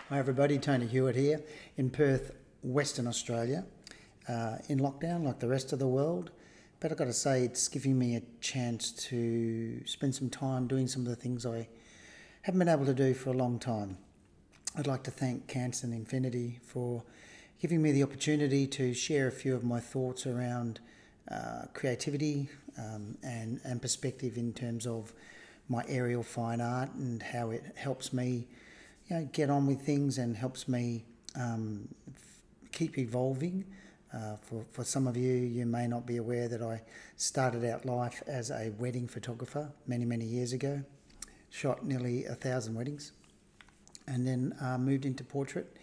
Hi everybody, Tony Hewitt here in Perth, Western Australia, in lockdown like the rest of the world. But I've got to say, it's giving me a chance to spend some time doing some of the things I haven't been able to do for a long time. I'd like to thank Canson Infinity for giving me the opportunity to share a few of my thoughts around creativity and perspective in terms of my aerial fine art and how it helps me get on with things and helps me keep evolving. For some of you, you may not be aware that I started out life as a wedding photographer many years ago. Shot nearly 1,000 weddings and then moved into portrait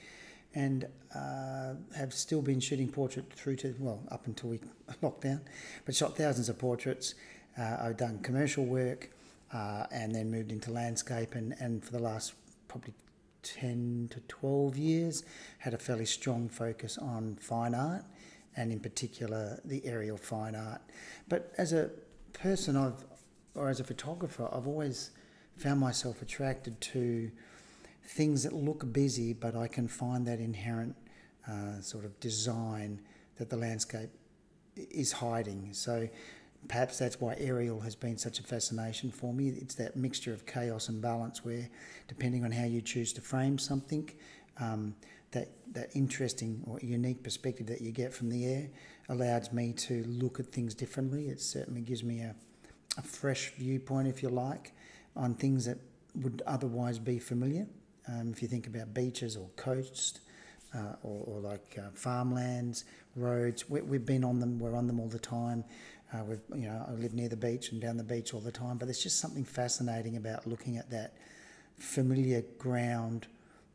and have still been shooting portrait through to, well, up until we locked down, but shot thousands of portraits. I've done commercial work and then moved into landscape and for the last probably 10 to 12 years had a fairly strong focus on fine art and in particular the aerial fine art. But as a person or as a photographer, I've always found myself attracted to things that look busy, but I can find that inherent sort of design that the landscape is hiding. So perhaps that's why aerial has been such a fascination for me. It's that mixture of chaos and balance where, depending on how you choose to frame something, that interesting or unique perspective that you get from the air allows me to look at things differently. It certainly gives me a fresh viewpoint, if you like, on things that would otherwise be familiar. If you think about beaches or coasts, or like farmlands, roads, we've been on them. We're on them all the time. I live near the beach and down the beach all the time. But there's just something fascinating about looking at that familiar ground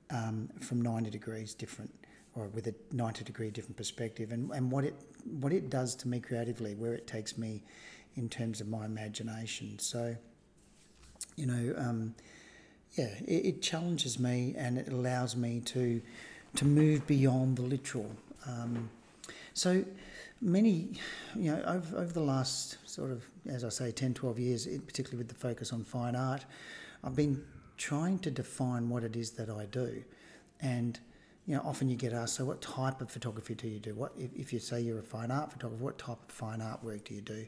from 90 degrees different, or with a 90-degree different perspective, and what it does to me creatively, where it takes me in terms of my imagination. So, it challenges me and it allows me to move beyond the literal. So many, over the last sort of, as I say, 10, 12 years, particularly with the focus on fine art, I've been trying to define what it is that I do. And, often you get asked, so what type of photography do you do? What if you say you're a fine art photographer, what type of fine art work do you do?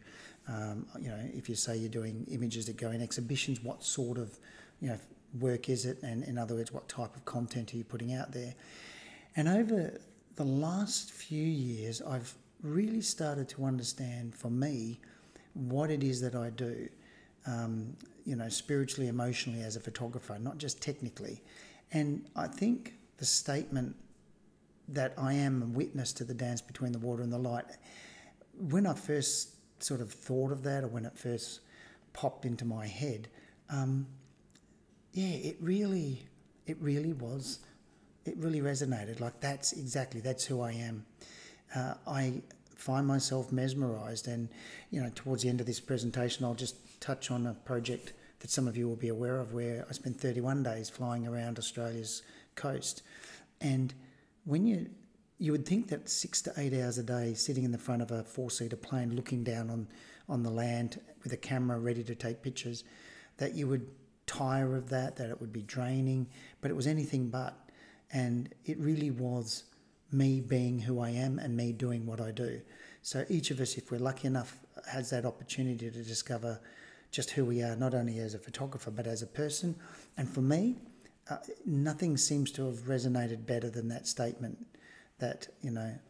If you say you're doing images that go in exhibitions, what sort of, work is it? And in other words, what type of content are you putting out there? And over the last few years, I've really started to understand, for me, what it is that I do, spiritually, emotionally as a photographer, not just technically. And I think the statement that I am a witness to the dance between the water and the light, when I first sort of thought of that, or when it first popped into my head, it really resonated. Like, that's who I am. I find myself mesmerised, and towards the end of this presentation I'll just touch on a project that some of you will be aware of, where I spent 31 days flying around Australia's coast. And when you would think that 6 to 8 hours a day sitting in the front of a four-seater plane looking down on the land with a camera ready to take pictures, that you would tire of that it would be draining, but it was anything but. And it really was me being who I am and me doing what I do. So each of us, if we're lucky enough, has that opportunity to discover just who we are, not only as a photographer, but as a person. And for me, nothing seems to have resonated better than that statement that,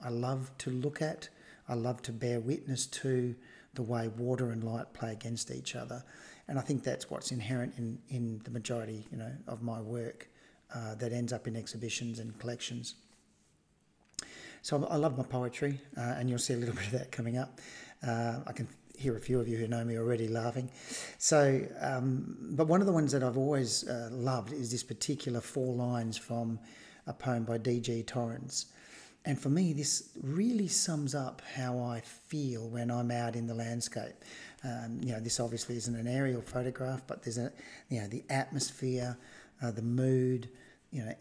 I love to look at, I love to bear witness to the way water and light play against each other. And I think that's what's inherent in the majority, of my work that ends up in exhibitions and collections. So I love my poetry, and you'll see a little bit of that coming up. I can hear a few of you who know me already laughing. So, but one of the ones that I've always loved is this particular 4 lines from a poem by D.G. Torrance. And for me, this really sums up how I feel when I'm out in the landscape. This obviously isn't an aerial photograph, but there's the atmosphere, the mood,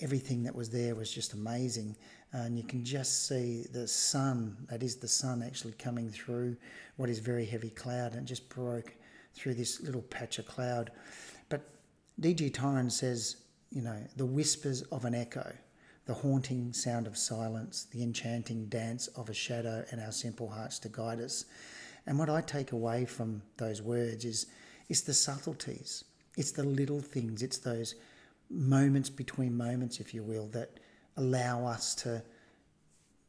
everything that was there was just amazing. And you can just see the sun, that is the sun actually coming through what is very heavy cloud, and it just broke through this little patch of cloud. But D.G. Torrance says, the whispers of an echo, the haunting sound of silence, the enchanting dance of a shadow, and our simple hearts to guide us. And what I take away from those words is the subtleties. It's the little things. It's those moments between moments, if you will, that allow us to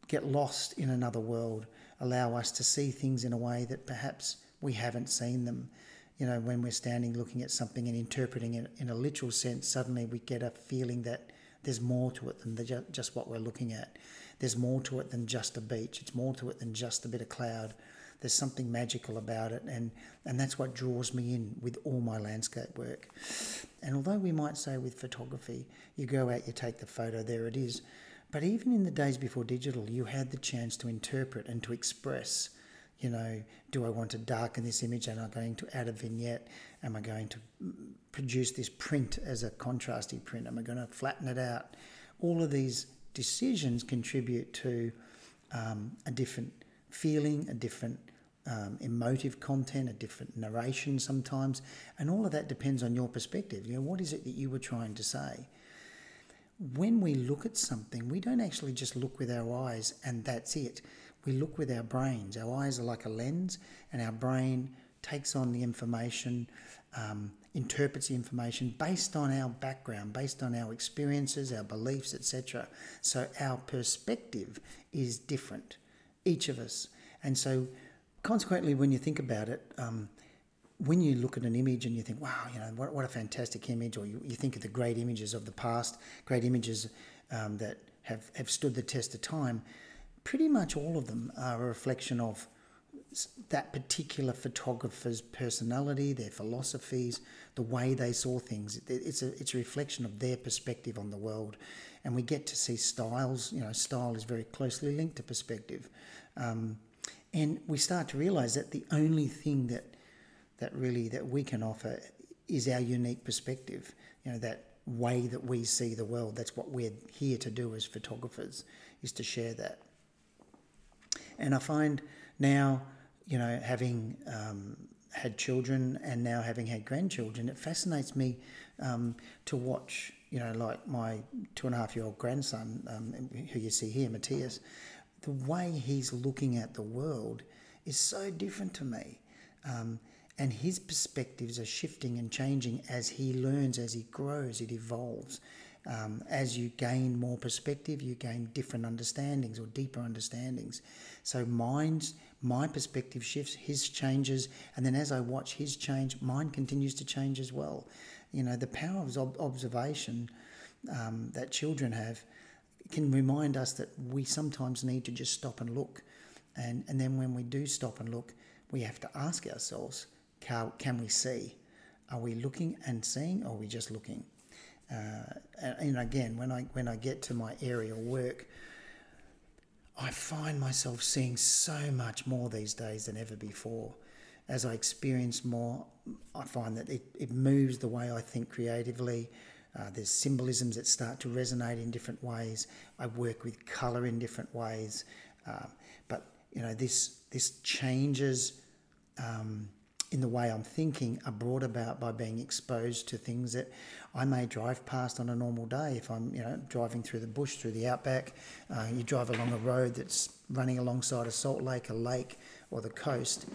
get lost in another world, allow us to see things in a way that perhaps we haven't seen them. When we're standing looking at something and interpreting it in a literal sense, suddenly we get a feeling that there's more to it than just what we're looking at. There's more to it than just a beach. It's more to it than just a bit of cloud. There's something magical about it, and that's what draws me in with all my landscape work. And although we might say with photography, you go out, you take the photo, there it is. But even in the days before digital, you had the chance to interpret and to express. Do I want to darken this image? Am I going to add a vignette? Am I going to produce this print as a contrasty print? Am I going to flatten it out? All of these decisions contribute to a different feeling, a different emotive content, a different narration sometimes, and all of that depends on your perspective. What is it that you were trying to say? When we look at something, we don't actually just look with our eyes and that's it. We look with our brains. Our eyes are like a lens, and our brain takes on the information, interprets the information based on our background, based on our experiences, our beliefs, etc. So our perspective is different, each of us. And so consequently, when you think about it, when you look at an image and you think, wow, what a fantastic image, or you think of the great images of the past, great images that have stood the test of time, pretty much all of them are a reflection of that particular photographer's personality, their philosophies, the way they saw things. It's a reflection of their perspective on the world. And we get to see styles. Style is very closely linked to perspective. And we start to realise that the only thing that we can offer is our unique perspective, that way that we see the world. That's what we're here to do as photographers, is to share that. And I find now, having had children and now having had grandchildren, it fascinates me to watch, like my 2.5-year-old grandson, who you see here, Matthias, the way he's looking at the world is so different to me. And his perspectives are shifting and changing as he learns, as he grows, it evolves. As you gain more perspective, you gain different understandings or deeper understandings. So my perspective shifts, his changes, and then as I watch his change, mine continues to change as well. The power of observation that children have can remind us that we sometimes need to just stop and look. And then when we do stop and look, we have to ask ourselves, can we see? Are we looking and seeing, or are we just looking? And again, when I get to my aerial work, I find myself seeing so much more these days than ever before. As I experience more, I find that it moves the way I think creatively. There's symbolisms that start to resonate in different ways. I work with colour in different ways. But this changes in the way I'm thinking are brought about by being exposed to things that I may drive past on a normal day. If I'm driving through the bush, through the outback, you drive along a road that's running alongside a salt lake, a lake, or the coast,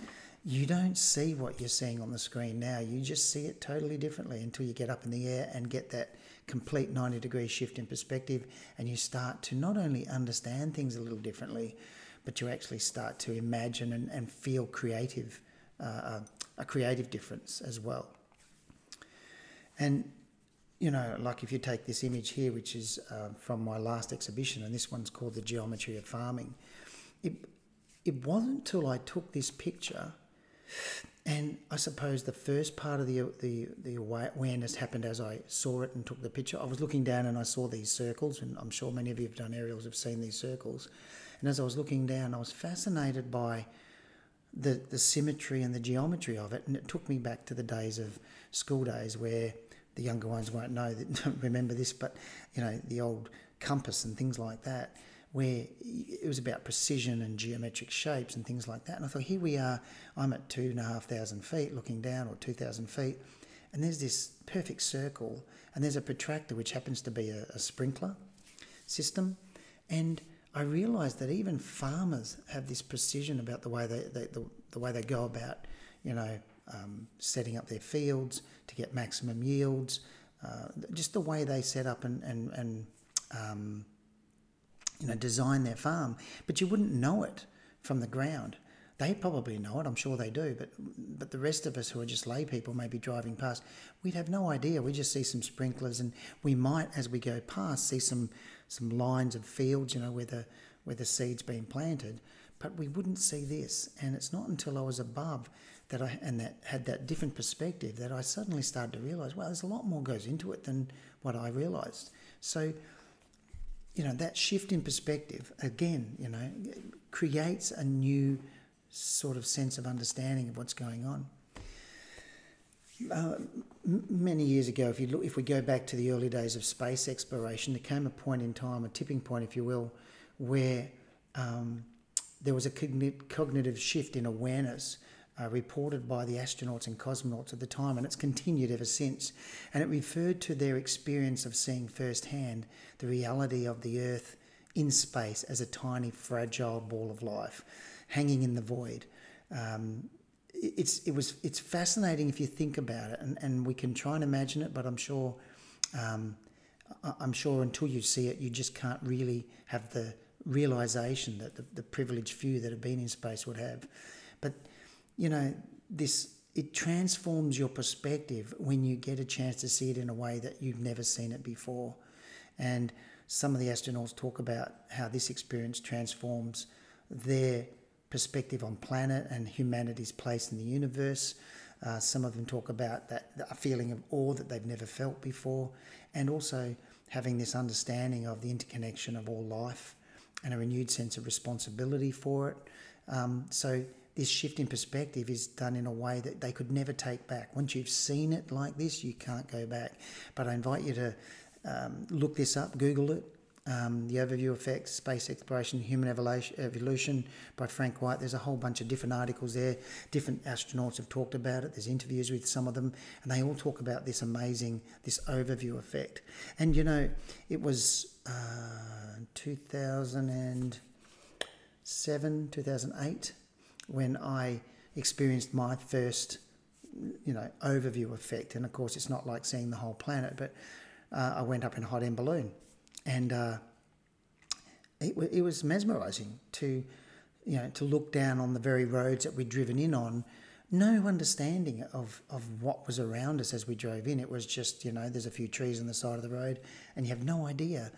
you don't see what you're seeing on the screen now. You just see it totally differently until you get up in the air and get that complete 90-degree shift in perspective, and you start to not only understand things a little differently, but you actually start to imagine and feel creative, a creative difference as well. And, like if you take this image here, which is from my last exhibition, and this one's called The Geometry of Farming, it wasn't till I took this picture, and I suppose the first part of the awareness happened as I saw it and took the picture. I was looking down and I saw these circles, and I'm sure many of you have done aerials, have seen these circles. And as I was looking down, I was fascinated by the symmetry and the geometry of it, and it took me back to the days of school days where the younger ones won't remember this, but the old compass and things like that, where it was about precision and geometric shapes and things like that. And I thought, here we are, I'm at 2,500 feet looking down, or 2,000 feet, and there's this perfect circle, and there's a protractor which happens to be a sprinkler system. And I realised that even farmers have this precision about the way they go about, setting up their fields to get maximum yields, just the way they set up and design their farm. But you wouldn't know it from the ground. They probably know it, I'm sure they do, but the rest of us who are just lay people, maybe driving past, we'd have no idea. We just see some sprinklers, and we might, as we go past, see some lines of fields, where the seed's been planted, but we wouldn't see this. And it's not until I was above that had that different perspective that I suddenly started to realise, well, there's a lot more goes into it than what I realised. So, that shift in perspective, again, creates a new sort of sense of understanding of what's going on. Many years ago, if we go back to the early days of space exploration, there came a point in time, a tipping point, if you will, where there was a cognitive shift in awareness reported by the astronauts and cosmonauts at the time, and it's continued ever since. And it referred to their experience of seeing firsthand the reality of the Earth in space as a tiny, fragile ball of life hanging in the void. It's fascinating if you think about it, and we can try and imagine it, but I'm sure until you see it, you just can't really have the realisation that the privileged few that have been in space would have. But it transforms your perspective when you get a chance to see it in a way that you've never seen it before. And some of the astronauts talk about how this experience transforms their perspective on planet and humanity's place in the universe. Some of them talk about a feeling of awe that they've never felt before, and also having this understanding of the interconnection of all life and a renewed sense of responsibility for it. So this shift in perspective is done in a way that they could never take back. Once you've seen it like this, you can't go back. But I invite you to look this up, Google it. The Overview Effect, Space Exploration, Human Evolution by Frank White. There's a whole bunch of different articles there. Different astronauts have talked about it. There's interviews with some of them, and they all talk about this overview effect. And, it was 2007, 2008 when I experienced my first, overview effect. And, of course, it's not like seeing the whole planet, but I went up in a hot air balloon. And it was mesmerising to look down on the very roads that we'd driven in on. No understanding of what was around us as we drove in. It was just, there's a few trees on the side of the road, and you have no idea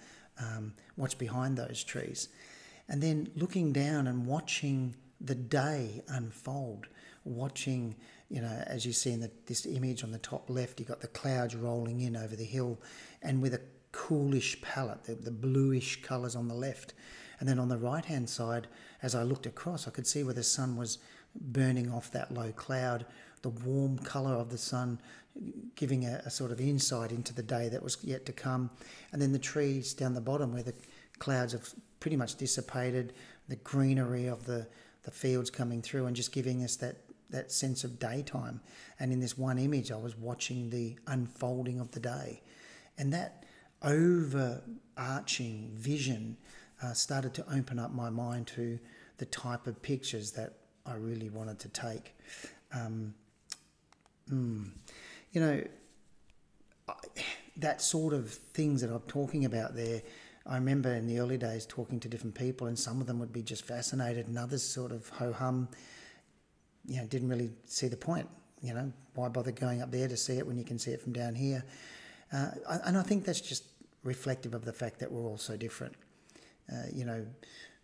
what's behind those trees. And then looking down and watching the day unfold, watching, as you see in this image on the top left, you've got the clouds rolling in over the hill, and with a coolish palette, the bluish colours on the left. And then on the right-hand side, as I looked across, I could see where the sun was burning off that low cloud, the warm colour of the sun giving a sort of insight into the day that was yet to come. And then the trees down the bottom where the clouds have pretty much dissipated, the greenery of the fields coming through and just giving us that sense of daytime. And in this one image, I was watching the unfolding of the day. And that overarching vision started to open up my mind to the type of pictures that I really wanted to take. That sort of things that I'm talking about there, I remember in the early days talking to different people, and some of them would be just fascinated and others sort of ho-hum, didn't really see the point. Why bother going up there to see it when you can see it from down here? And I think that's just reflective of the fact that we're all so different.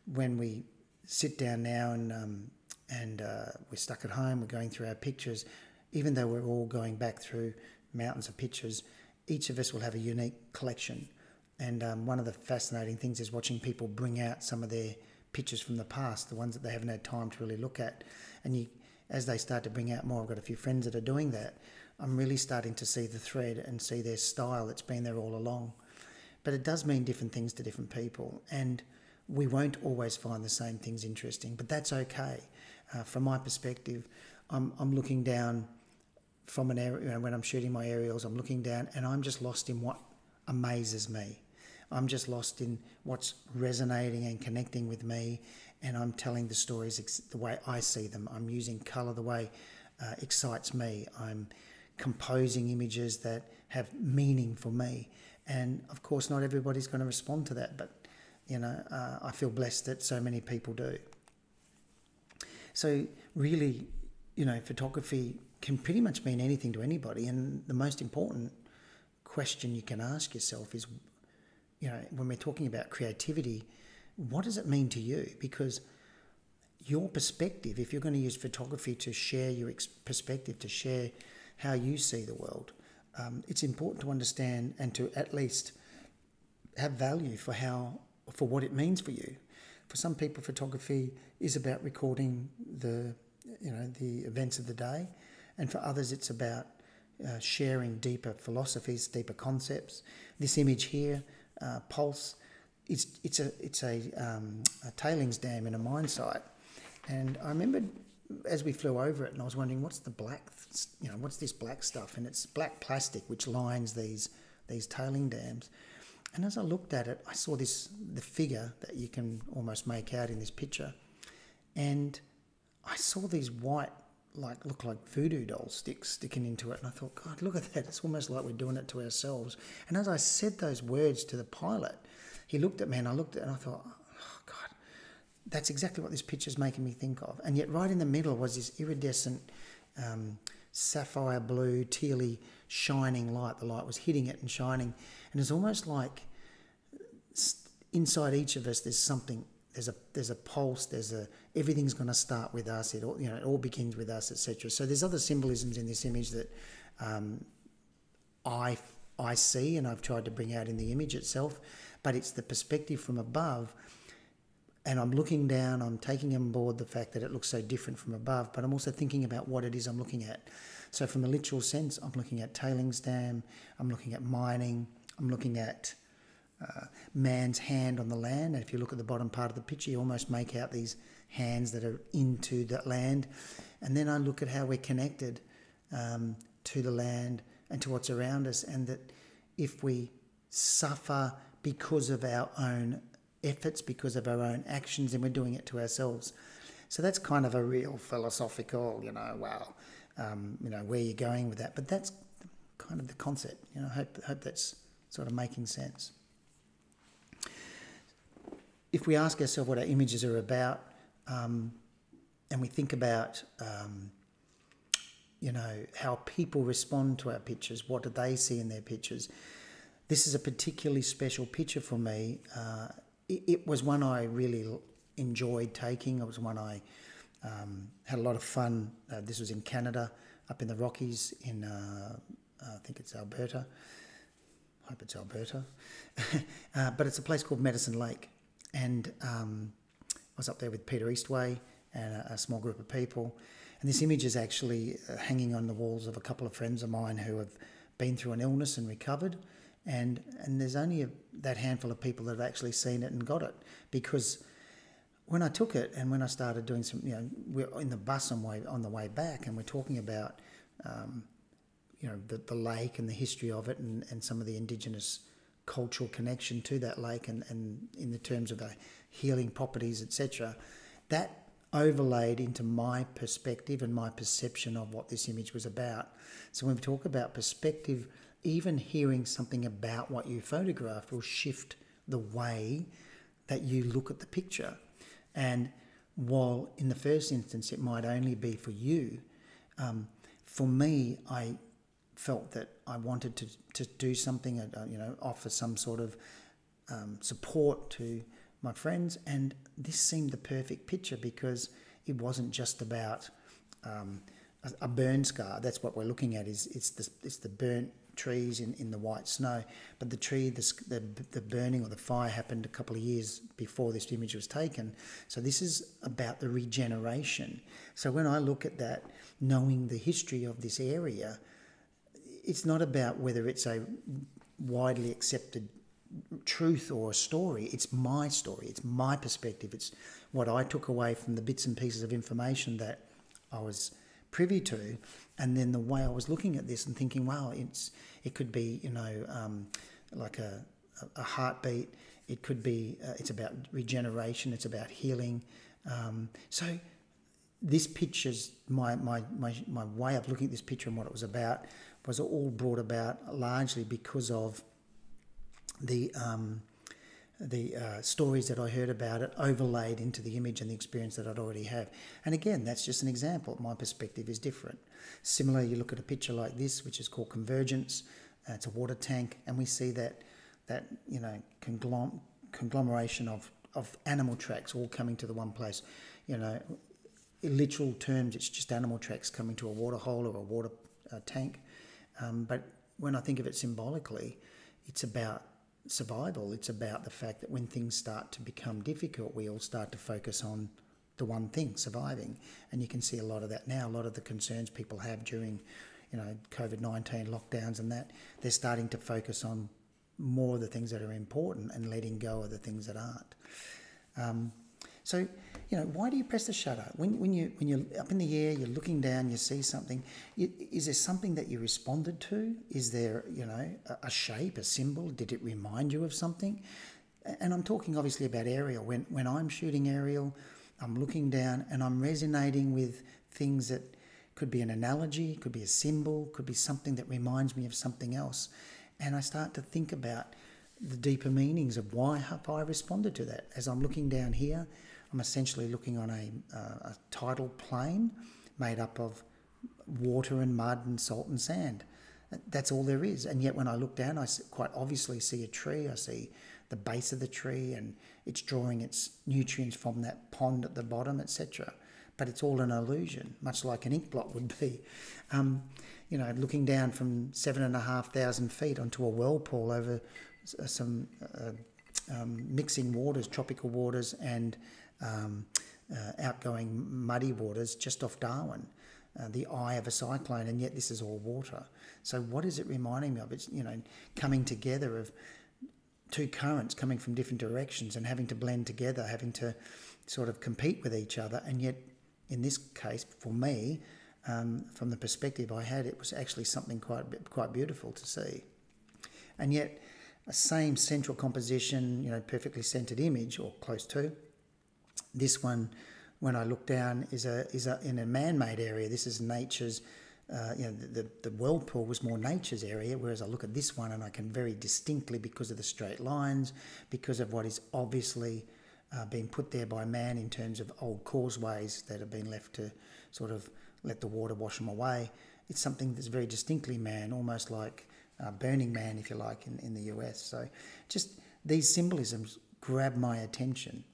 When we sit down now and we're stuck at home, we're going through our pictures, even though we're all going back through mountains of pictures, each of us will have a unique collection. And one of the fascinating things is watching people bring out some of their pictures from the past, the ones that they haven't had time to really look at. And as they start to bring out more, I've got a few friends that are doing that, I'm really starting to see the thread and see their style that's been there all along. But it does mean different things to different people, and we won't always find the same things interesting, but that's okay. From my perspective, I'm looking down from an area, you know, when I'm shooting my aerials, I'm looking down and I'm just lost in what amazes me. I'm just lost in what's resonating and connecting with me, and I'm telling the stories the way I see them. I'm using colour the way excites me. I'm composing images that have meaning for me. And of course, not everybody's going to respond to that, but you know, I feel blessed that so many people do. So really, you know, photography can pretty much mean anything to anybody. And the most important question you can ask yourself is, you know, when we're talking about creativity, what does it mean to you? Because your perspective, if you're going to use photography to share your perspective, to share how you see the world, it's important to understand and to at least have value for what it means for you. For some people, photography is about recording the events of the day, and for others, it's about sharing deeper philosophies, deeper concepts. This image here, Pulse, it's a tailings dam in a mine site, and I remember as we flew over it, and I was wondering what's this black stuff, and it's black plastic which lines these tailing dams. And as I looked at it, I saw the figure that you can almost make out in this picture, and I saw these white, look like voodoo doll sticks sticking into it, and I thought, God, look at that! It's almost like we're doing it to ourselves. And as I said those words to the pilot, he looked at me, and I looked at it, and I thought, oh God, that's exactly what this picture's making me think of. And yet, right in the middle was this iridescent, sapphire blue, tealy, shining light. The light was hitting it and shining, and it's almost like inside each of us there's something. There's a pulse. Everything's going to start with us. It all begins with us, etc. So there's other symbolisms in this image that I see, and I've tried to bring out in the image itself. But it's the perspective from above, and I'm looking down. I'm taking on board the fact that it looks so different from above. But I'm also thinking about what it is I'm looking at. So from a literal sense, I'm looking at tailings dam. I'm looking at mining. I'm looking at man's hand on the land, and if you look at the bottom part of the picture, you almost make out these hands that are into that land. And then I look at how we're connected to the land and to what's around us, and that if we suffer because of our own efforts, because of our own actions, then we're doing it to ourselves. So that's kind of a real philosophical, where you're going with that, but that's kind of the concept. I hope that's sort of making sense. If we ask ourselves what our images are about, and we think about, how people respond to our pictures, what do they see in their pictures? This is a particularly special picture for me. It was one I really enjoyed taking. It was one I had a lot of fun. This was in Canada, up in the Rockies in, I think it's Alberta. I hope it's Alberta. But it's a place called Medicine Lake. And I was up there with Peter Eastway and a small group of people. And this image is actually hanging on the walls of a couple of friends of mine who have been through an illness and recovered. And there's only that handful of people that have actually seen it and got it. Because when I took it and when I started doing some, we're in the bus on the way back, and we're talking about, the lake and the history of it, and some of the indigenous cultural connection to that lake, and in the terms of the healing properties, etc. That overlaid into my perspective and my perception of what this image was about. So when we talk about perspective, even hearing something about what you photographed will shift the way that you look at the picture. And while in the first instance it might only be for you, for me, I felt that I wanted to do something, offer some sort of support to my friends, and this seemed the perfect picture because it wasn't just about a burn scar. That's what we're looking at. It's the burnt trees in the white snow, but the burning or the fire happened a couple of years before this image was taken. So this is about the regeneration. So when I look at that, knowing the history of this area, it's not about whether it's a widely accepted truth or a story. It's my story. It's my perspective. It's what I took away from the bits and pieces of information that I was privy to. And then the way I was looking at this and thinking, wow, it could be, like a heartbeat. It could be, it's about regeneration. It's about healing. So this picture's, my way of looking at this picture and what it was all brought about largely because of the stories that I heard about it overlaid into the image and the experience that I'd already have. And again, that's just an example. My perspective is different. Similarly, you look at a picture like this, which is called Convergence. It's a water tank, and we see that conglomeration of animal tracks all coming to the one place. In literal terms, it's just animal tracks coming to a water hole or a water tank. But when I think of it symbolically, it's about survival. It's about the fact that when things start to become difficult, we all start to focus on the one thing, surviving. And you can see a lot of that now. A lot of the concerns people have during, COVID-19 lockdowns and that, they're starting to focus on more of the things that are important and letting go of the things that aren't. So, why do you press the shutter? When you're up in the air, you're looking down, you see something. Is there something that you responded to? Is there, a shape, a symbol? Did it remind you of something? And I'm talking obviously about aerial. When I'm shooting aerial, I'm looking down and I'm resonating with things that could be an analogy, could be a symbol, could be something that reminds me of something else. And I start to think about the deeper meanings of why have I responded to that. As I'm looking down here, I'm essentially looking on a tidal plain made up of water and mud and salt and sand. That's all there is. And yet when I look down, I quite obviously see a tree. I see the base of the tree and it's drawing its nutrients from that pond at the bottom, etc. But it's all an illusion, much like an ink blot would be. Looking down from 7,500 feet onto a whirlpool over some mixing waters, tropical waters and outgoing muddy waters just off Darwin, the eye of a cyclone, and yet this is all water. So what is it reminding me of? It's, coming together of two currents coming from different directions and having to blend together, having to sort of compete with each other, and yet in this case, for me, from the perspective I had, it was actually something quite beautiful to see. And yet, a same central composition, perfectly centered image, or close to. This one, when I look down, is in a man-made area. This is nature's. The whirlpool was more nature's area, whereas I look at this one and I can very distinctly, because of the straight lines, because of what is obviously being put there by man in terms of old causeways that have been left to sort of let the water wash them away. It's something that's very distinctly man, almost like Burning Man, if you like, in the US. So just these symbolisms grab my attention.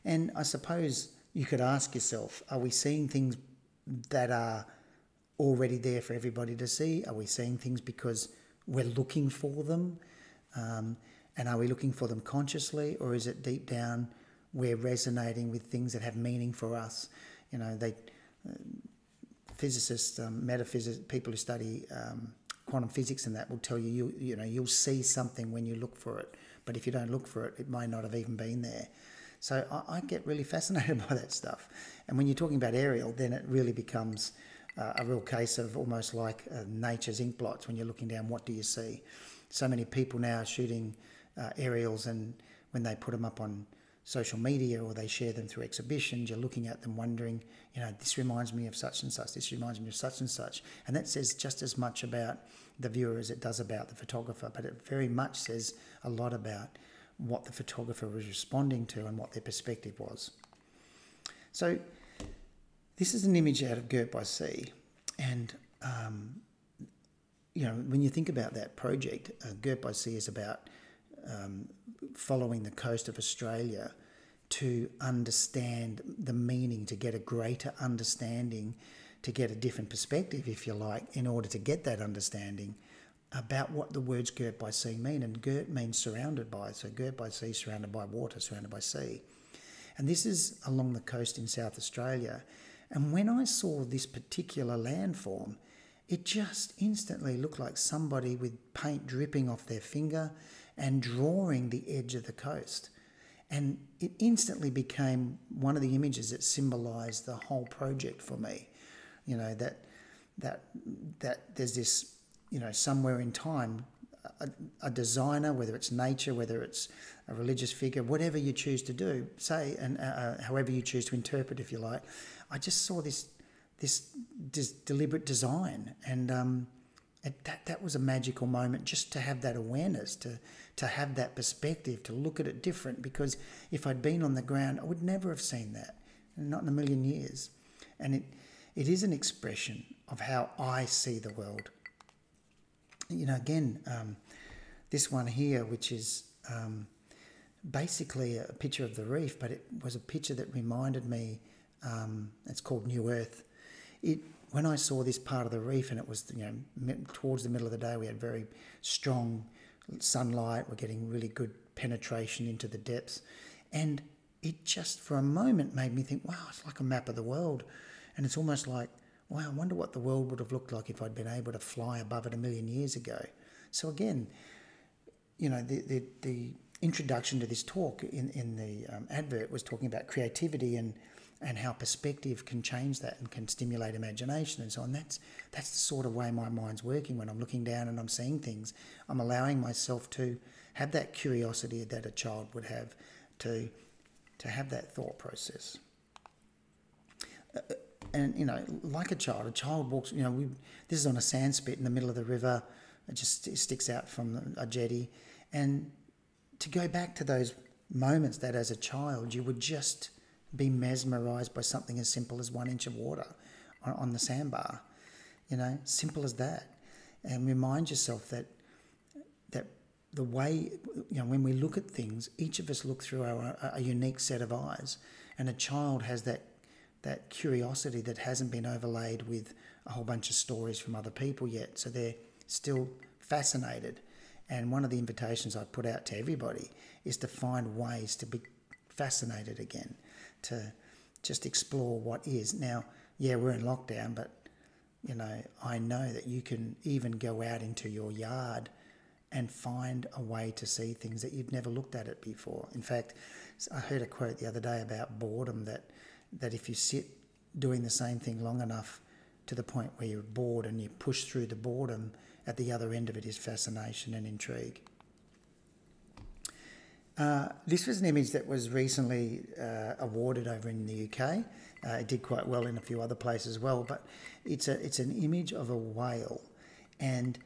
And I suppose you could ask yourself, are we seeing things that are already there for everybody to see? Are we seeing things because we're looking for them? And are we looking for them consciously, or is it deep down we're resonating with things that have meaning for us? Physicists, metaphysicists, people who study quantum physics and that will tell you, you'll see something when you look for it. But if you don't look for it, it may not have even been there. So I get really fascinated by that stuff. And when you're talking about aerial, then it really becomes a real case of almost like nature's ink blots. When you're looking down, what do you see? So many people now are shooting aerials, and when they put them up on social media or they share them through exhibitions, you're looking at them wondering, this reminds me of such and such, this reminds me of such and such. And that says just as much about the viewer as it does about the photographer, but it very much says a lot about what the photographer was responding to and what their perspective was. So this is an image out of Girt by Sea, and when you think about that project, Girt by Sea is about following the coast of Australia to understand the meaning, to get a greater understanding, to get a different perspective, if you like, in order to get that understanding about what the words Girt by Sea mean. And Girt means surrounded by, so Girt by Sea, surrounded by water, surrounded by sea. And this is along the coast in South Australia. And when I saw this particular landform, it just instantly looked like somebody with paint dripping off their finger and drawing the edge of the coast. And it instantly became one of the images that symbolised the whole project for me. you know, that there's this, you know, somewhere in time, a designer, whether it's nature, whether it's a religious figure, whatever you choose to do, say, and however you choose to interpret, if you like, I just saw this deliberate design, and that was a magical moment, just to have that awareness, to have that perspective, to look at it different. Because if I'd been on the ground, I would never have seen that, not in a million years. And it is an expression of how I see the world. You know, again, this one here, which is basically a picture of the reef, but it was a picture that reminded me, it's called New Earth. When I saw this part of the reef, and it was, you know, towards the middle of the day, we had very strong sunlight, we're getting really good penetration into the depths, and it just for a moment made me think, wow, it's like a map of the world. And it's almost like, wow, I wonder what the world would have looked like if I'd been able to fly above it a million years ago. So again, you know, the introduction to this talk in the advert was talking about creativity and how perspective can change that and can stimulate imagination and so on. That's the sort of way my mind's working when I'm looking down and I'm seeing things. I'm allowing myself to have that curiosity that a child would have, to have that thought process. And, you know, like a child walks, you know, this is on a sand spit in the middle of the river. It just sticks out from a jetty. And to go back to those moments that as a child you would just be mesmerised by something as simple as 1 inch of water on the sandbar, you know, simple as that. And remind yourself that the way, you know, when we look at things, each of us look through a unique set of eyes, and a child has that curiosity that hasn't been overlaid with a whole bunch of stories from other people yet. So they're still fascinated. And one of the invitations I put out to everybody is to find ways to be fascinated again, to just explore what is. Now, yeah, we're in lockdown, but, you know, I know that you can even go out into your yard and find a way to see things that you've never looked at it before. In fact, I heard a quote the other day about boredom, that if you sit doing the same thing long enough to the point where you're bored and you push through the boredom, at the other end of it is fascination and intrigue. This was an image that was recently awarded over in the UK. It did quite well in a few other places as well, but it's an image of a whale, and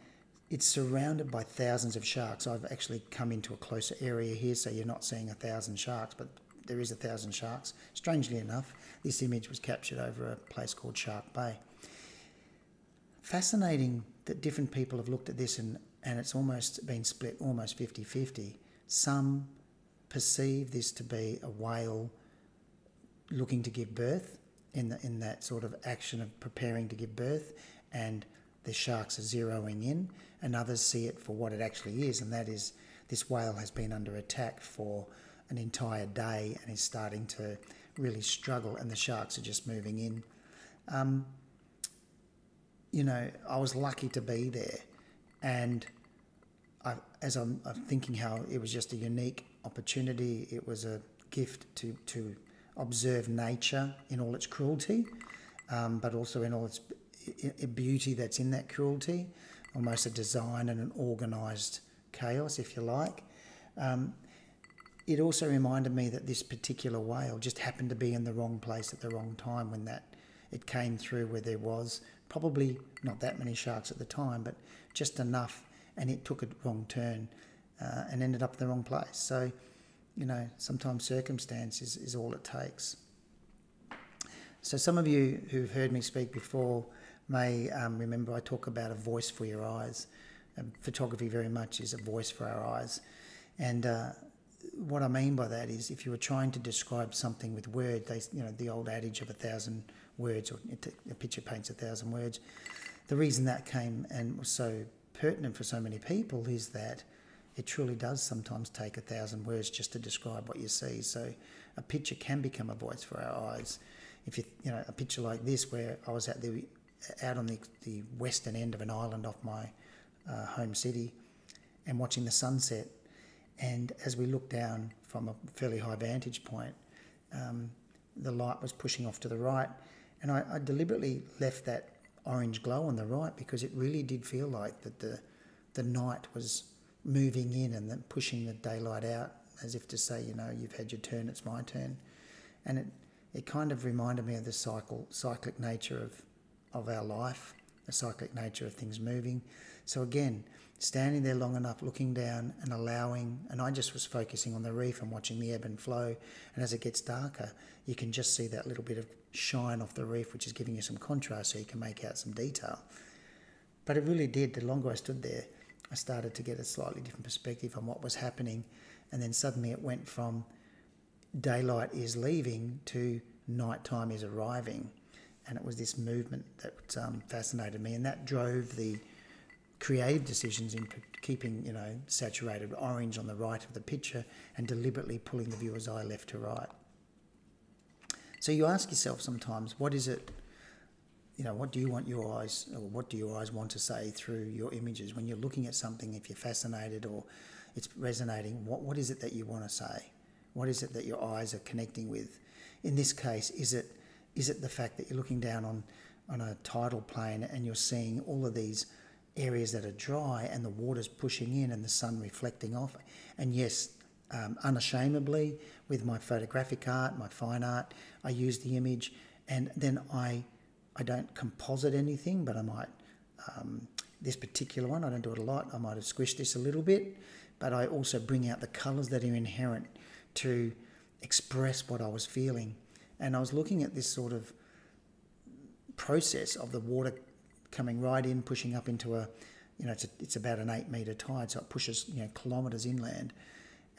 it's surrounded by thousands of sharks. I've actually come into a closer area here, so you're not seeing 1,000 sharks, but there is 1,000 sharks. Strangely enough, this image was captured over a place called Shark Bay. Fascinating that different people have looked at this, and it's almost been split almost 50-50. Some perceive this to be a whale looking to give birth, in that sort of action of preparing to give birth, and the sharks are zeroing in, and others see it for what it actually is, and that is this whale has been under attack for an entire day and is starting to really struggle, and the sharks are just moving in. You know, I was lucky to be there, and as I'm thinking how it was just a unique opportunity, it was a gift to observe nature in all its cruelty, but also in all its beauty that's in that cruelty, almost a design and an organised chaos, if you like. It also reminded me that this particular whale just happened to be in the wrong place at the wrong time when it came through, where there was probably not that many sharks at the time, but just enough, and it took a wrong turn and ended up in the wrong place. So, you know, sometimes circumstance is all it takes. So some of you who've heard me speak before may remember I talk about a voice for your eyes. Photography very much is a voice for our eyes. And what I mean by that is, if you were trying to describe something with words, the old adage of 1,000 words, or a picture paints 1,000 words. The reason that came and was so pertinent for so many people is that it truly does sometimes take 1,000 words just to describe what you see. So a picture can become a voice for our eyes. If a picture like this, where I was out on the western end of an island off my home city and watching the sunset, and as we looked down from a fairly high vantage point, the light was pushing off to the right, And I deliberately left that orange glow on the right because it really did feel like that the night was moving in and then pushing the daylight out, as if to say, you know, you've had your turn, it's my turn. And it kind of reminded me of the cyclic nature of our life, the cyclic nature of things moving. So again, standing there long enough, looking down and allowing, and I just was focusing on the reef and watching the ebb and flow. And as it gets darker, you can just see that little bit of shine off the reef, which is giving you some contrast so you can make out some detail. But it really did. The longer I stood there, I started to get a slightly different perspective on what was happening. And then suddenly it went from daylight is leaving to nighttime is arriving. And it was this movement that fascinated me, and that drove the creative decisions in keeping, you know, saturated orange on the right of the picture and deliberately pulling the viewer's eye left to right. So you ask yourself sometimes, what is it, you know, what do you want your eyes, or what do your eyes want to say through your images? When you're looking at something, if you're fascinated or it's resonating, what is it that you want to say? What is it that your eyes are connecting with? In this case, is it the fact that you're looking down on a tidal plane and you're seeing all of these areas that are dry and the water's pushing in and the sun reflecting off? And yes, unashamedly, with my photographic art, my fine art, I use the image, and then I don't composite anything, but I might, this particular one, I don't do it a lot, I might have squished this a little bit, but I also bring out the colours that are inherent to express what I was feeling. And I was looking at this sort of process of the water coming right in, pushing up into a, you know, it's about an 8 metre tide, so it pushes, you know, kilometres inland.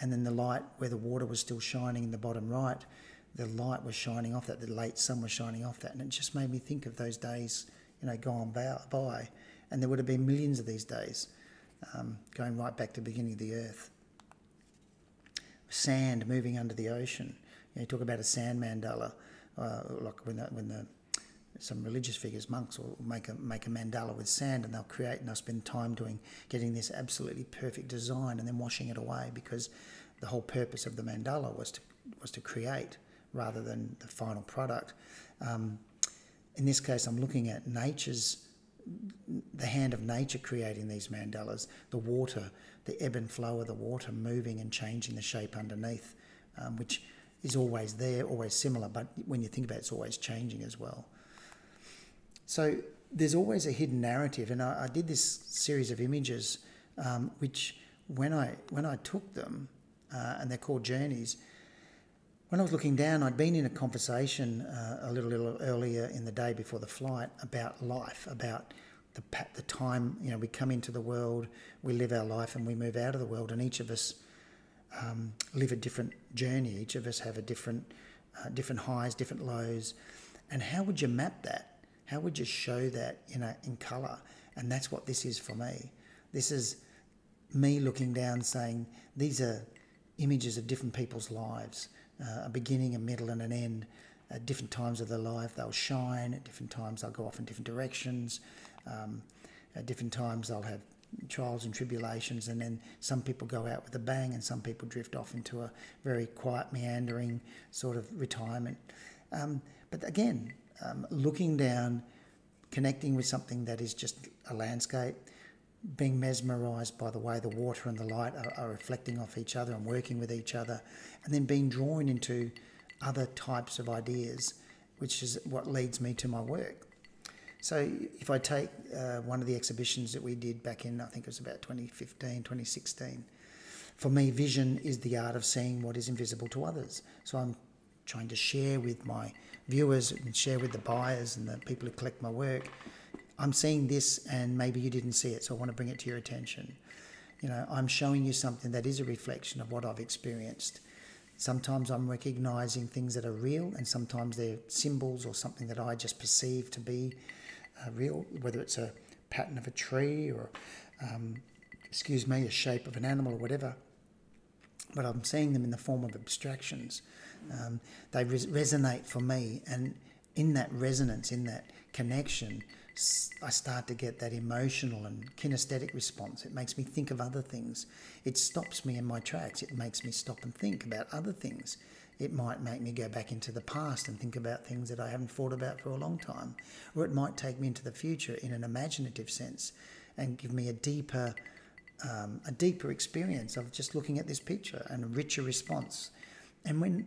And then the light, where the water was still shining in the bottom right, the light was shining off that, the late sun was shining off that. And it just made me think of those days, you know, gone by. And there would have been millions of these days, going right back to the beginning of the earth. Sand moving under the ocean. You know, you talk about a sand mandala, like when some religious figures, monks, will make a mandala with sand, and they'll create, and they'll spend time getting this absolutely perfect design and then washing it away, because the whole purpose of the mandala was to create rather than the final product. In this case, I'm looking at the hand of nature creating these mandalas, the water, the ebb and flow of the water moving and changing the shape underneath, which is always there, always similar, but when you think about it, it's always changing as well. So there's always a hidden narrative, and I did this series of images, which when I took them, and they're called journeys, when I was looking down, I'd been in a conversation a little earlier in the day before the flight about life, about the time, you know, we come into the world, we live our life, and we move out of the world, and each of us live a different journey. Each of us have a different highs, different lows. And how would you map that? How would you show that in colour? And that's what this is for me. This is me looking down saying, these are images of different people's lives, a beginning, a middle and an end. At different times of their life, they'll shine. At different times, they'll go off in different directions. At different times, they'll have trials and tribulations, and then some people go out with a bang and some people drift off into a very quiet, meandering sort of retirement. But again, looking down, connecting with something that is just a landscape, being mesmerised by the way the water and the light are reflecting off each other and working with each other, and then being drawn into other types of ideas, which is what leads me to my work. So if I take one of the exhibitions that we did back in, I think it was about 2015, 2016, for me, vision is the art of seeing what is invisible to others. So I'm trying to share with my viewers and share with the buyers and the people who collect my work, I'm seeing this and maybe you didn't see it, so I want to bring it to your attention. You know, I'm showing you something that is a reflection of what I've experienced. Sometimes I'm recognising things that are real, and sometimes they're symbols or something that I just perceive to be real, whether it's a pattern of a tree or, a shape of an animal or whatever. But I'm seeing them in the form of abstractions. They resonate for me, and in that resonance, in that connection, I start to get that emotional and kinesthetic response. It makes me think of other things. It stops me in my tracks. It makes me stop and think about other things. It might make me go back into the past and think about things that I haven't thought about for a long time. Or it might take me into the future in an imaginative sense and give me a deeper experience of just looking at this picture and a richer response. And when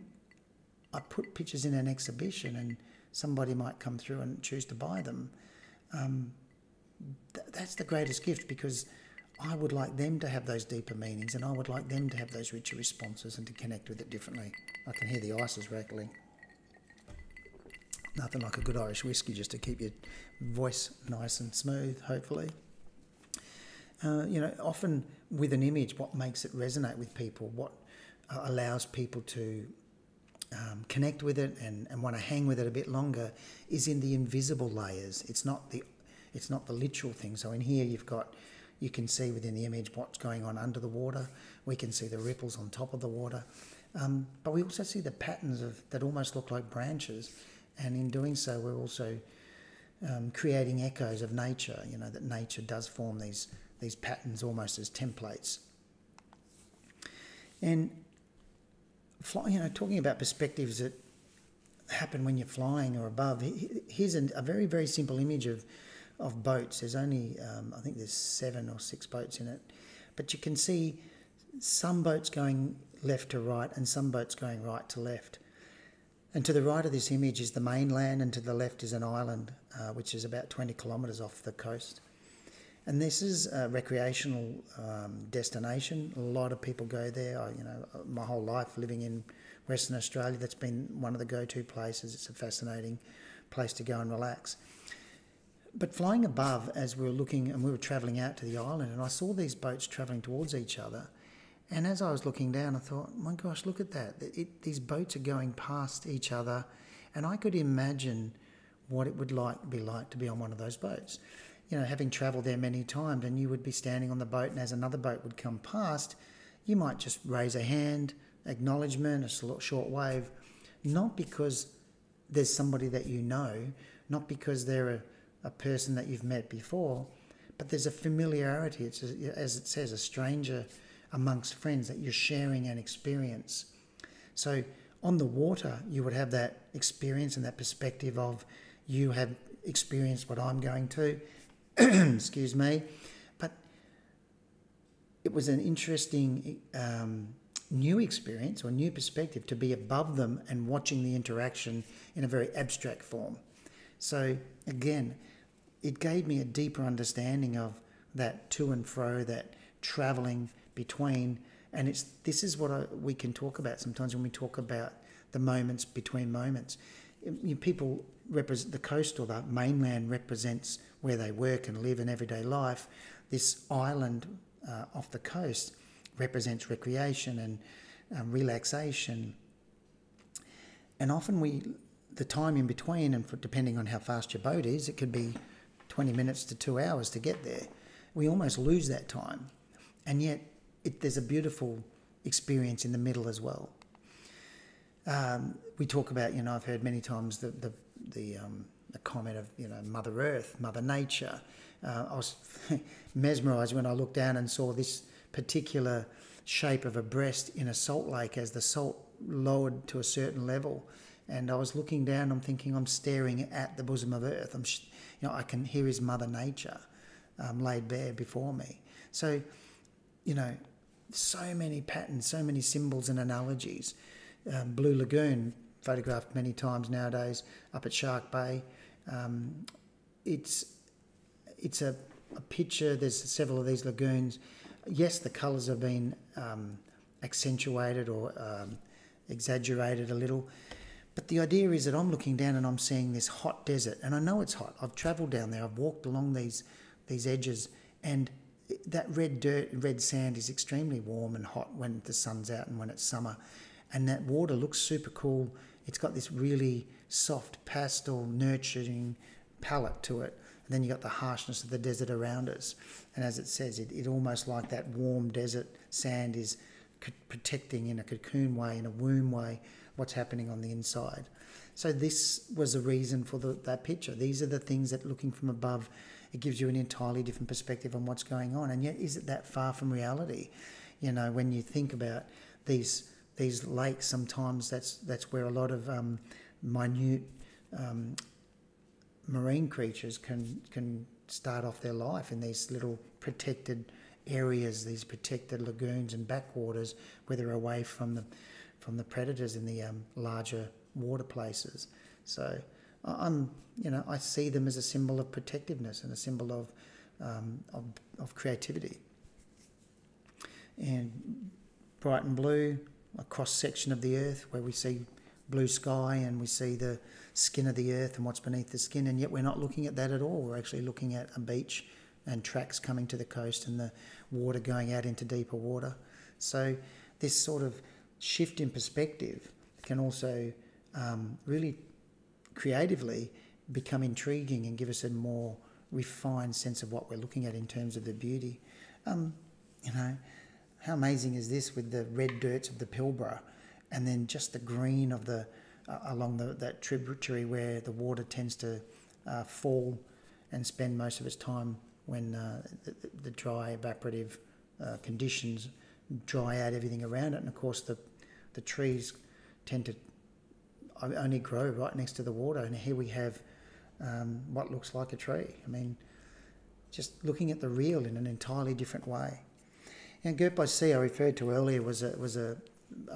I put pictures in an exhibition and somebody might come through and choose to buy them, that's the greatest gift, because I would like them to have those deeper meanings, and I would like them to have those richer responses and to connect with it differently. I can hear the ices rattling. Nothing like a good Irish whiskey just to keep your voice nice and smooth, hopefully. Often with an image, what makes it resonate with people, what allows people to connect with it and want to hang with it a bit longer, is in the invisible layers. It's not the literal thing. So in here you can see within the image what's going on under the water. We can see the ripples on top of the water, but we also see the patterns that almost look like branches. And in doing so, we're also creating echoes of nature. That nature does form these patterns almost as templates. And talking about perspectives that happen when you're flying or above, here's a very, very simple image of boats. There's only, I think there's 7 or 6 boats in it. But you can see some boats going left to right and some boats going right to left. And to the right of this image is the mainland, and to the left is an island, which is about 20 kilometres off the coast. And this is a recreational destination. A lot of people go there. My whole life living in Western Australia, that's been one of the go-to places. It's a fascinating place to go and relax. But flying above, as we were looking, and we were travelling out to the island, and I saw these boats travelling towards each other. And as I was looking down, I thought, my gosh, look at that. These boats are going past each other, and I could imagine what it would be like to be on one of those boats. Having travelled there many times, and you would be standing on the boat, and as another boat would come past, you might just raise a hand, acknowledgement, a short wave, not because there's somebody that you know, not because they're a person that you've met before, but there's a familiarity. It's, as it says, a stranger amongst friends, that you're sharing an experience. So on the water, you would have that experience and that perspective of, you have experienced what I'm going to, excuse me, but it was an interesting new experience or new perspective to be above them and watching the interaction in a very abstract form. So again, it gave me a deeper understanding of that to and fro, that travelling between, and this is what we can talk about sometimes when we talk about the moments between moments. People represent the coast, or the mainland represents where they work and live in everyday life. This island off the coast represents recreation and relaxation. And often the time in between, and depending on how fast your boat is, it could be 20 minutes to 2 hours to get there. We almost lose that time. And yet there's a beautiful experience in the middle as well. We talk about, I've heard many times the comment of, Mother Earth, Mother Nature. I was mesmerised when I looked down and saw this particular shape of a breast in a salt lake as the salt lowered to a certain level. And I was looking down, I'm thinking, I'm staring at the bosom of Earth. I can hear His Mother Nature laid bare before me. So, so many patterns, so many symbols and analogies. Blue Lagoon, photographed many times nowadays up at Shark Bay. It's a picture. There's several of these lagoons. Yes, the colours have been accentuated or exaggerated a little, but the idea is that I'm looking down and I'm seeing this hot desert, and I know it's hot. I've travelled down there. I've walked along these edges, and that red dirt, red sand is extremely warm and hot when the sun's out and when it's summer. And that water looks super cool. It's got this really soft, pastel, nurturing palette to it. And then you've got the harshness of the desert around us. And as it says, it almost like that warm desert sand is protecting in a cocoon way, in a womb way, what's happening on the inside. So this was a reason for that picture. These are the things that, looking from above, it gives you an entirely different perspective on what's going on. And yet, is it that far from reality? You know, when you think about these lakes, sometimes that's where a lot of minute marine creatures can start off their life, in these little protected areas, these protected lagoons and backwaters, where they're away from the predators in the larger water places. So I see them as a symbol of protectiveness and a symbol of creativity. And bright and blue, a cross section of the earth where we see blue sky and we see the skin of the earth and what's beneath the skin, and yet we're not looking at that at all. We're actually looking at a beach and tracks coming to the coast and the water going out into deeper water. So this sort of shift in perspective can also really creatively become intriguing and give us a more refined sense of what we're looking at in terms of the beauty. How amazing is this, with the red dirts of the Pilbara, and then just the green of along that tributary where the water tends to fall and spend most of its time when the dry evaporative conditions dry out everything around it. And of course the trees tend to only grow right next to the water, and here we have what looks like a tree. I mean, just looking at the real in an entirely different way. And Girt by Sea, I referred to earlier, was a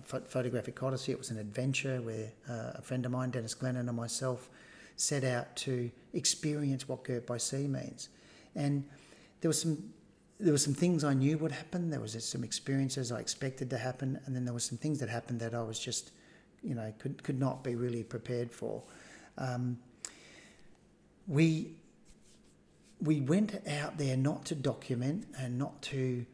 photographic odyssey. It was an adventure where a friend of mine, Dennis Glennon, and myself set out to experience what Girt by Sea means. And there were some things I knew would happen. There was some experiences I expected to happen, and then there were some things that happened that I was just, could not be really prepared for. We went out there not to document and not to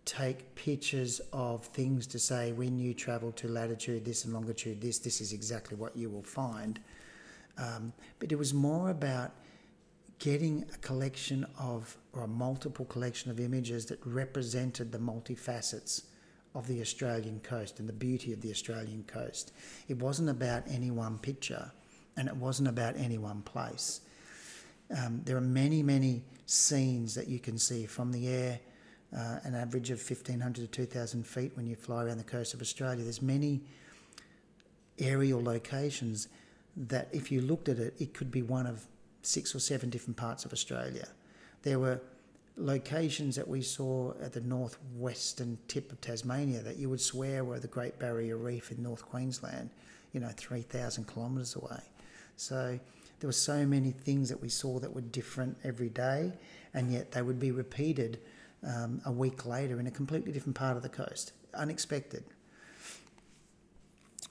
take pictures of things to say, when you travel to latitude this and longitude this is exactly what you will find. But it was more about getting a collection of, or a multiple collection of images that represented the multifacets of the Australian coast and the beauty of the Australian coast. It wasn't about any one picture, and it wasn't about any one place. There are many, many scenes that you can see from the air, an average of 1,500 to 2,000 feet when you fly around the coast of Australia. There's many aerial locations that, if you looked at it, it could be one of 6 or 7 different parts of Australia. There were locations that we saw at the northwestern tip of Tasmania that you would swear were the Great Barrier Reef in North Queensland, 3,000 kilometres away. So there were so many things that we saw that were different every day, and yet they would be repeated a week later in a completely different part of the coast. Unexpected.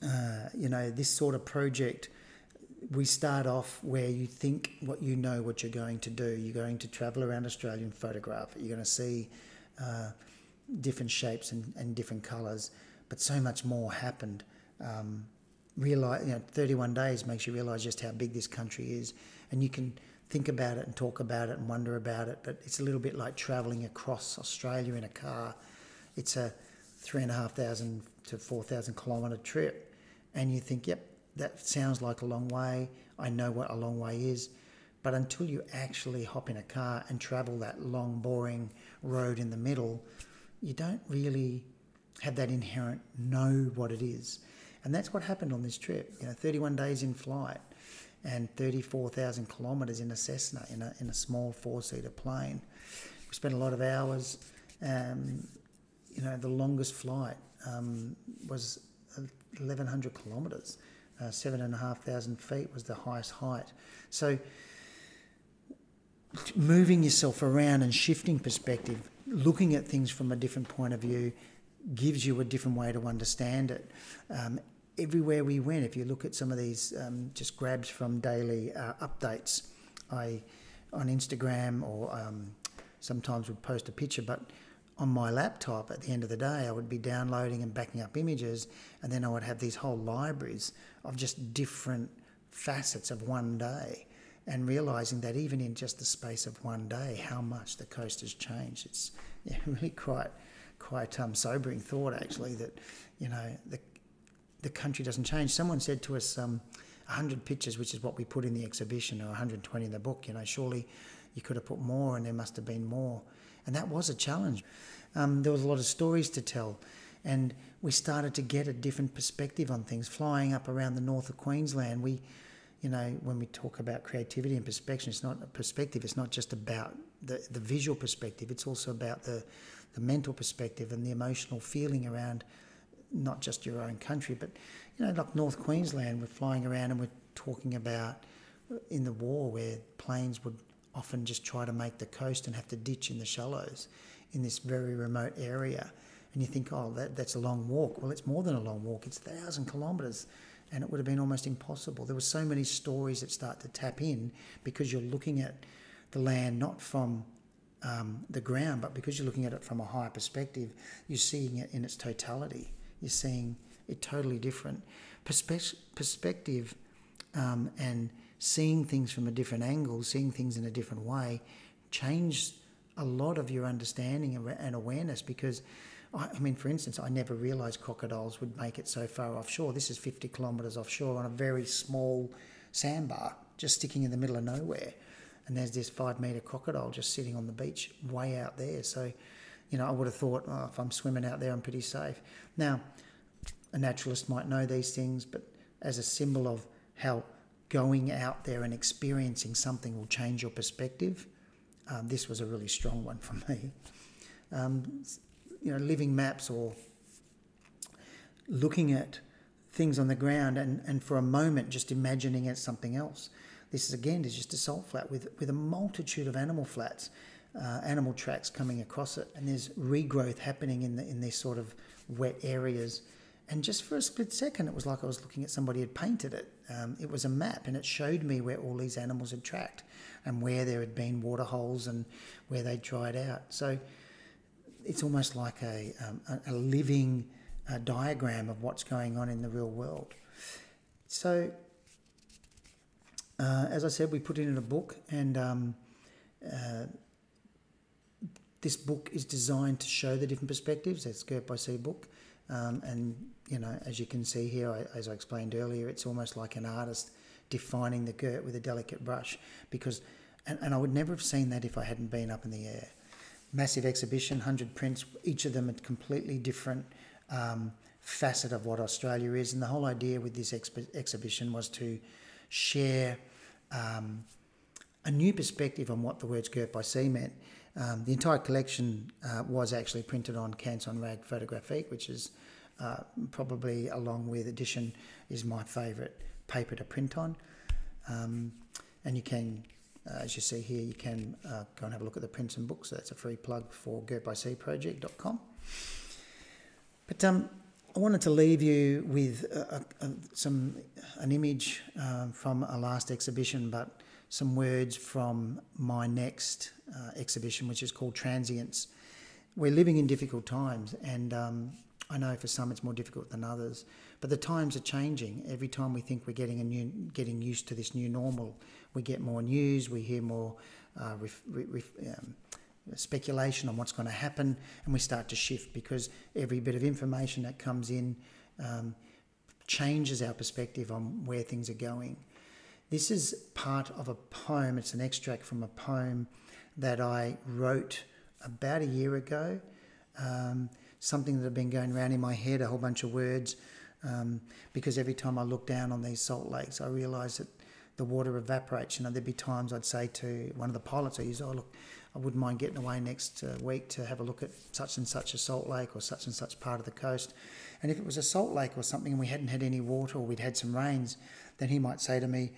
This sort of project, we start off where you think what you're going to do. You're going to travel around Australia and photograph it. You're going to see different shapes and different colours, but so much more happened. 31 days makes you realise just how big this country is, and you can think about it and talk about it and wonder about it, but it's a little bit like travelling across Australia in a car. It's a 3,500 to 4,000 kilometre trip, and you think, yep, that sounds like a long way. I know what a long way is. But until you actually hop in a car and travel that long, boring road in the middle, you don't really have that inherent know what it is. And that's what happened on this trip. 31 days in flight and 34,000 kilometres in a Cessna, in a small 4-seater plane. We spent a lot of hours. The longest flight was 1,100 kilometres. 7,500 feet was the highest height. So moving yourself around and shifting perspective, looking at things from a different point of view, gives you a different way to understand it. Everywhere we went, if you look at some of these just grabs from daily updates, I on Instagram or sometimes would post a picture, but on my laptop at the end of the day I would be downloading and backing up images, and then I would have these whole libraries of just different facets of one day, and realising that even in just the space of one day, how much the coast has changed. It's really quite quite sobering thought, actually, that, you know, the country doesn't change. Someone said to us, 100 pictures, which is what we put in the exhibition, or 120 in the book, you know, surely you could have put more, and there must have been more. And that was a challenge. There was a lot of stories to tell, and we started to get a different perspective on things. Flying up around the north of Queensland, you know, when we talk about creativity and perspective, it's not just about the visual perspective, it's also about the mental perspective and the emotional feeling around not just your own country, but, you know, like North Queensland, we're flying around and we're talking about in the war where planes would often just try to make the coast and have to ditch in the shallows in this very remote area. And you think, oh, that's a long walk. Well, it's more than a long walk. It's 1,000 kilometres, and it would have been almost impossible. There were so many stories that start to tap in because you're looking at the land not from the ground, but because you're looking at it from a higher perspective, you're seeing it in its totality. You're seeing it totally different. Perspective and seeing things from a different angle, seeing things in a different way, changed a lot of your understanding and awareness. Because, I mean, for instance, I never realised crocodiles would make it so far offshore. This is 50 kilometres offshore on a very small sandbar, just sticking in the middle of nowhere. And there's this 5-metre crocodile just sitting on the beach way out there. So, you know, I would have thought, oh, if I'm swimming out there, I'm pretty safe. Now, a naturalist might know these things, but as a symbol of how going out there and experiencing something will change your perspective, this was a really strong one for me. You know, living maps or looking at things on the ground and for a moment just imagining it's something else. This is, again, is just a salt flat with a multitude of animal flats, animal tracks coming across it, and there's regrowth happening in these sort of wet areas. And just for a split second, it was like I was looking at somebody had painted it. It was a map, and it showed me where all these animals had tracked and where there had been water holes and where they dried out. So it's almost like a living diagram of what's going on in the real world. So, as I said, we put it in a book, and this book is designed to show the different perspectives. It's a Girt by Sea book. And, you know, as you can see here, as I explained earlier, it's almost like an artist defining the Girt with a delicate brush, because, and I would never have seen that if I hadn't been up in the air. Massive exhibition, 100 prints, each of them a completely different facet of what Australia is. And the whole idea with this exhibition was to share a new perspective on what the words Girt by Sea meant. The entire collection was actually printed on Canson rag photographique, which is probably, along with edition, is my favourite paper to print on. And you can, as you see here, you can go and have a look at the prints and books. So that's a free plug for girtbyseaproject.com. But I wanted to leave you with an image from a last exhibition, but some words from my next exhibition, which is called Transience. We're living in difficult times, and I know for some it's more difficult than others, but the times are changing. Every time we think we're getting used to this new normal, we get more news, we hear more speculation on what's going to happen, and we start to shift because every bit of information that comes in changes our perspective on where things are going. This is part of a poem. It's an extract from a poem that I wrote about a year ago, something that had been going around in my head, a whole bunch of words, because every time I look down on these salt lakes, I realise that the water evaporates. You know, there'd be times I'd say to one of the pilots I use, oh, look, I wouldn't mind getting away next week to have a look at such and such a salt lake or such and such part of the coast. And if it was a salt lake or something and we hadn't had any water or we'd had some rains, then he might say to me,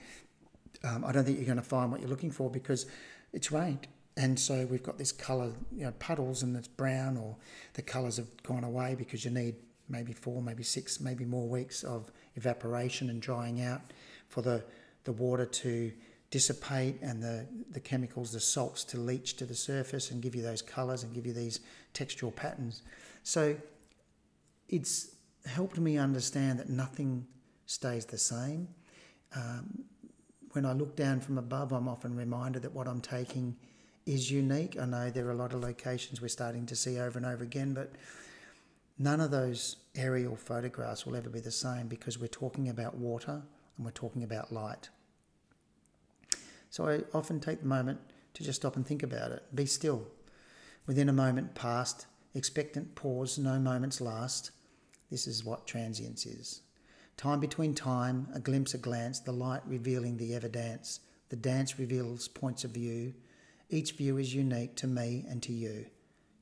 I don't think you're going to find what you're looking for because it's rained. And so we've got this colour, you know, puddles, and it's brown, or the colours have gone away because you need maybe 4, maybe 6, maybe more weeks of evaporation and drying out for the water to dissipate and the chemicals, the salts, to leach to the surface and give you those colours and give you these textural patterns. So it's helped me understand that nothing stays the same. When I look down from above, I'm often reminded that what I'm taking is unique. I know there are a lot of locations we're starting to see over and over again, but none of those aerial photographs will ever be the same, because we're talking about water and we're talking about light. So I often take the moment to just stop and think about it. Be still. Within a moment past, expectant pause, no moments last. This is what transience is. Time between time, a glimpse, a glance, the light revealing the ever dance. The dance reveals points of view. Each view is unique to me and to you.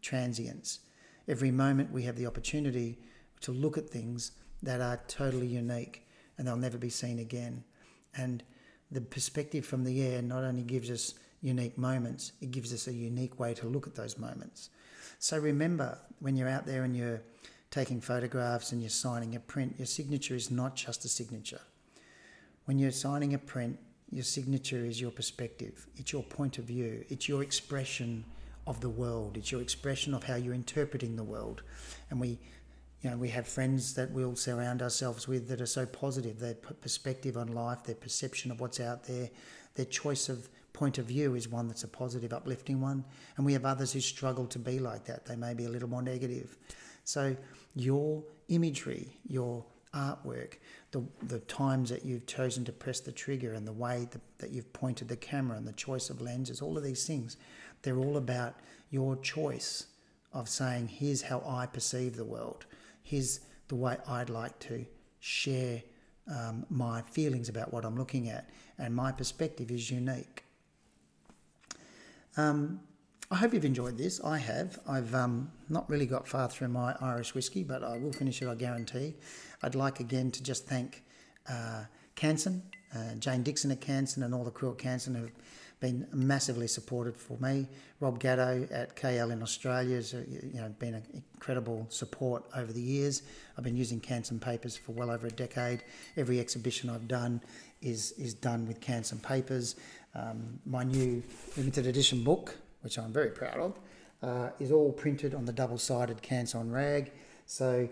Transience. Every moment we have the opportunity to look at things that are totally unique and they'll never be seen again. And the perspective from the air not only gives us unique moments, it gives us a unique way to look at those moments. So remember, when you're out there and you're taking photographs and you're signing a print, your signature is not just a signature. When you're signing a print, your signature is your perspective. It's your point of view. It's your expression of the world. It's your expression of how you're interpreting the world. And we have friends that we'll surround ourselves with that are so positive. Their perspective on life, their perception of what's out there, their choice of point of view is one that's a positive, uplifting one. And we have others who struggle to be like that. They may be a little more negative. So your imagery, your artwork, the times that you've chosen to press the trigger and the way that you've pointed the camera and the choice of lenses, all of these things, they're all about your choice of saying, here's how I perceive the world. Here's the way I'd like to share my feelings about what I'm looking at. And my perspective is unique. I hope you've enjoyed this. I have. I've not really got far through my Irish whiskey, but I will finish it, I guarantee. I'd like again to just thank Canson, Jane Dixon at Canson, and all the crew at Canson who've been massively supported for me. Rob Gatto at KL in Australia has been an incredible support over the years. I've been using Canson papers for well over a decade. Every exhibition I've done is done with Canson papers. My new limited edition book, which I'm very proud of, is all printed on the double-sided Canson rag. So,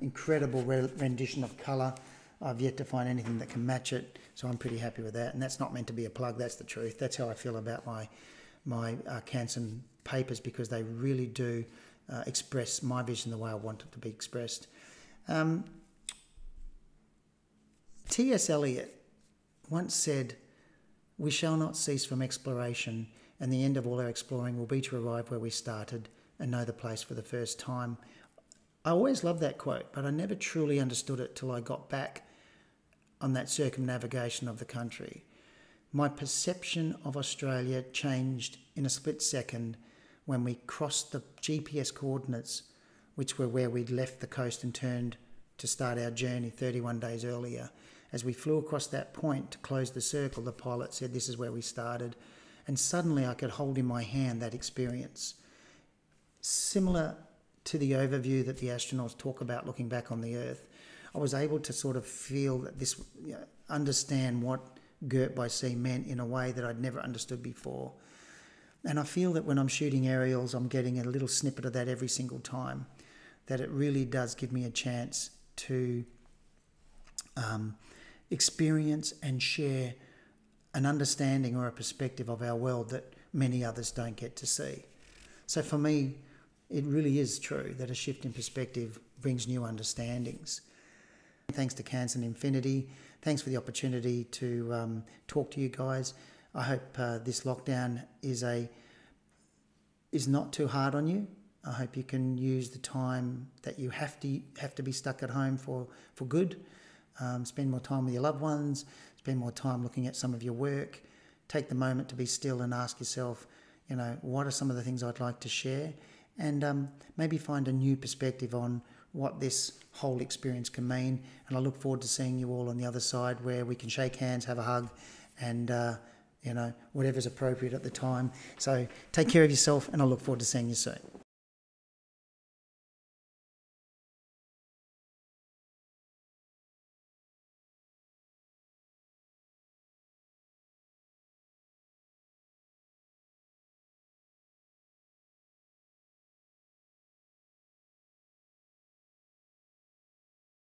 incredible rendition of colour. I've yet to find anything that can match it, so I'm pretty happy with that. And that's not meant to be a plug, that's the truth. That's how I feel about my Canson papers, because they really do express my vision the way I want it to be expressed. T.S. Eliot once said, "We shall not cease from exploration, and the end of all our exploring will be to arrive where we started and know the place for the first time." I always loved that quote, but I never truly understood it till I got back on that circumnavigation of the country. My perception of Australia changed in a split second when we crossed the GPS coordinates, which were where we'd left the coast and turned to start our journey 31 days earlier. As we flew across that point to close the circle, the pilot said, "This is where we started." And suddenly I could hold in my hand that experience. Similar to the overview that the astronauts talk about looking back on the Earth, I was able to sort of feel that this, understand what girt by sea meant in a way that I'd never understood before. And I feel that when I'm shooting aerials, I'm getting a little snippet of that every single time, that it really does give me a chance to experience and share an understanding or a perspective of our world that many others don't get to see. So for me, it really is true that a shift in perspective brings new understandings. Thanks to Canson Infinity. Thanks for the opportunity to talk to you guys. I hope this lockdown is not too hard on you. I hope you can use the time that you have to be stuck at home for good. Spend more time with your loved ones. Spend more time looking at some of your work. Take the moment to be still and ask yourself, what are some of the things I'd like to share? And maybe find a new perspective on what this whole experience can mean. And I look forward to seeing you all on the other side, where we can shake hands, have a hug, and whatever's appropriate at the time. So take care of yourself, and I look forward to seeing you soon.